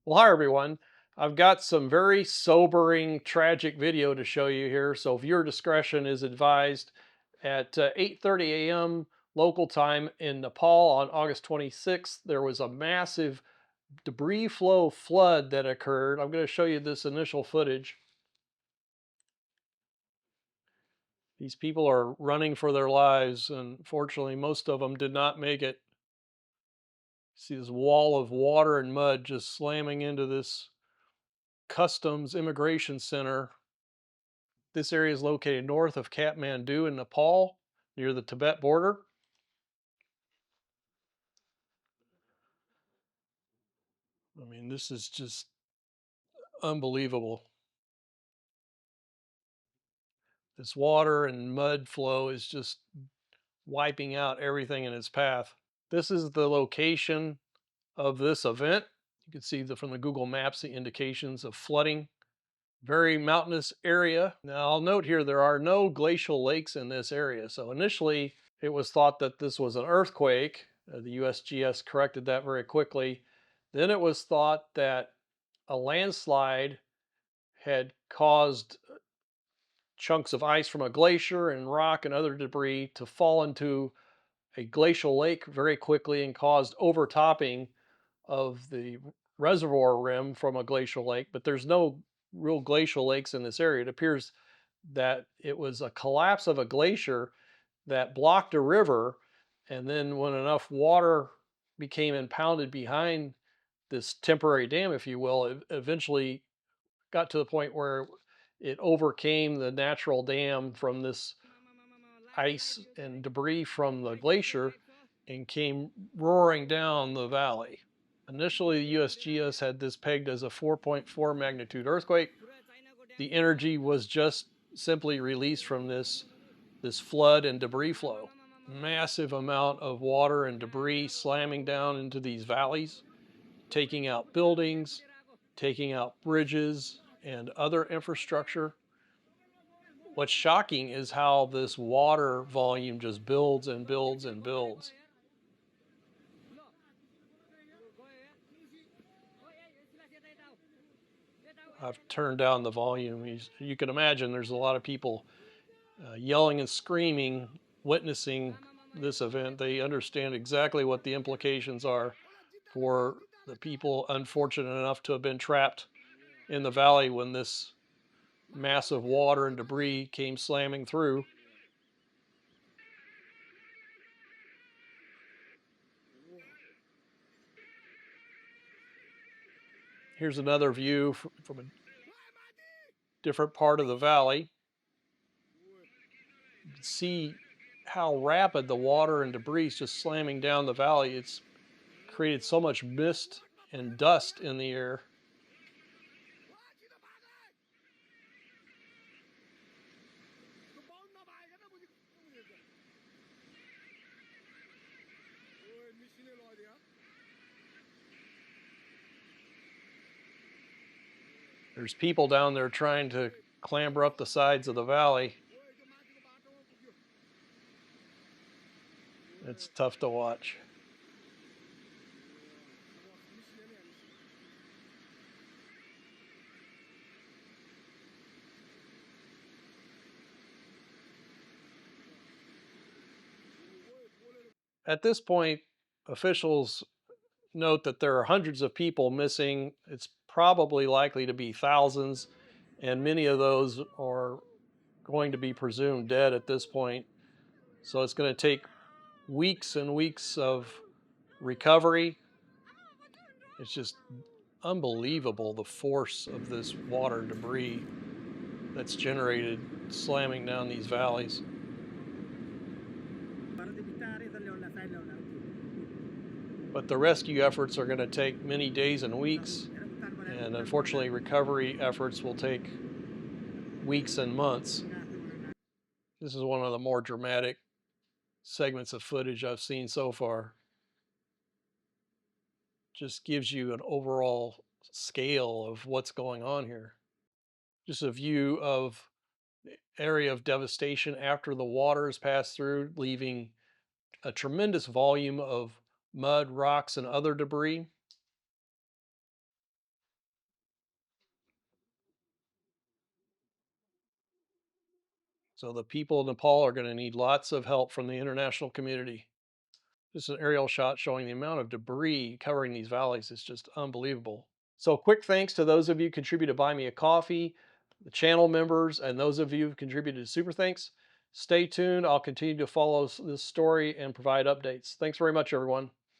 Well, hi everyone. I've got some very sobering, tragic video to show you here, so viewer discretion is advised. At 8:30 a.m. local time in Nepal on August 26th, there was a massive debris flow flood that occurred. I'm going to show you this initial footage. These people are running for their lives, and fortunately, most of them did not make it. See this wall of water and mud just slamming into this customs immigration center. This area is located north of Katmandu in Nepal, near the Tibet border. I mean, this is just unbelievable. This water and mud flow is just wiping out everything in its path. This is the location of this event. You can see from the Google Maps the indications of flooding. Very mountainous area. Now, I'll note here there are no glacial lakes in this area. So initially, it was thought that this was an earthquake. The USGS corrected that very quickly. Then it was thought that a landslide had caused chunks of ice from a glacier and rock and other debris to fall into a glacial lake very quickly and caused overtopping of the reservoir rim from a glacial lake. But there's no real glacial lakes in this area. It appears that it was a collapse of a glacier that blocked a river, and then when enough water became impounded behind this temporary dam, if you will, it eventually got to the point where it overcame the natural dam from this ice and debris from the glacier and came roaring down the valley. Initially, the USGS had this pegged as a 4.4 magnitude earthquake. The energy was just simply released from this flood and debris flow. Massive amount of water and debris slamming down into these valleys, taking out buildings, taking out bridges and other infrastructure. What's shocking is how this water volume just builds and builds and builds. I've turned down the volume. You can imagine there's a lot of people yelling and screaming, witnessing this event. They understand exactly what the implications are for the people unfortunate enough to have been trapped in the valley when this massive water and debris came slamming through. Here's another view from a different part of the valley. You can see how rapid the water and debris is just slamming down the valley. It's created so much mist and dust in the air. There's people down there trying to clamber up the sides of the valley. It's tough to watch. At this point, officials note that there are hundreds of people missing. It's probably likely to be thousands, and many of those are going to be presumed dead at this point. So it's going to take weeks and weeks of recovery. It's just unbelievable the force of this water and debris that's generated slamming down these valleys. But the rescue efforts are going to take many days and weeks, and unfortunately, recovery efforts will take weeks and months. This is one of the more dramatic segments of footage I've seen so far. Just gives you an overall scale of what's going on here. Just a view of the area of devastation after the water has passed through, leaving a tremendous volume of mud, rocks, and other debris. So the people of Nepal are going to need lots of help from the international community. This is an aerial shot showing the amount of debris covering these valleys. It's just unbelievable. So quick thanks to those of you who contributed to Buy Me a Coffee, the channel members, and those of you who contributed to Super Thanks. Stay tuned. I'll continue to follow this story and provide updates. Thanks very much, everyone.